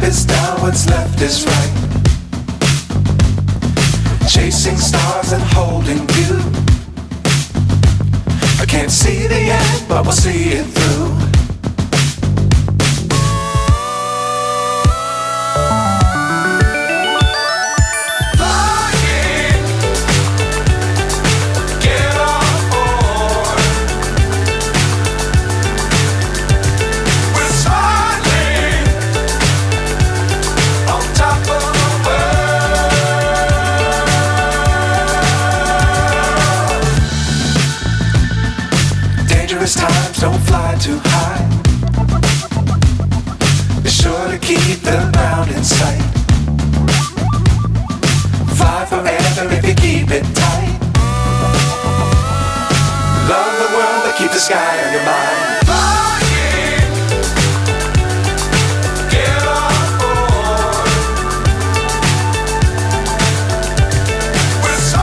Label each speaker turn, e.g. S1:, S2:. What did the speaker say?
S1: is down, what's left is right. Chasing stars and holding you. I can't see the end, but we'll see it through. Times don't fly too high. Be sure to keep the ground in sight. Fly forever if you keep it tight. Love the world but keep the sky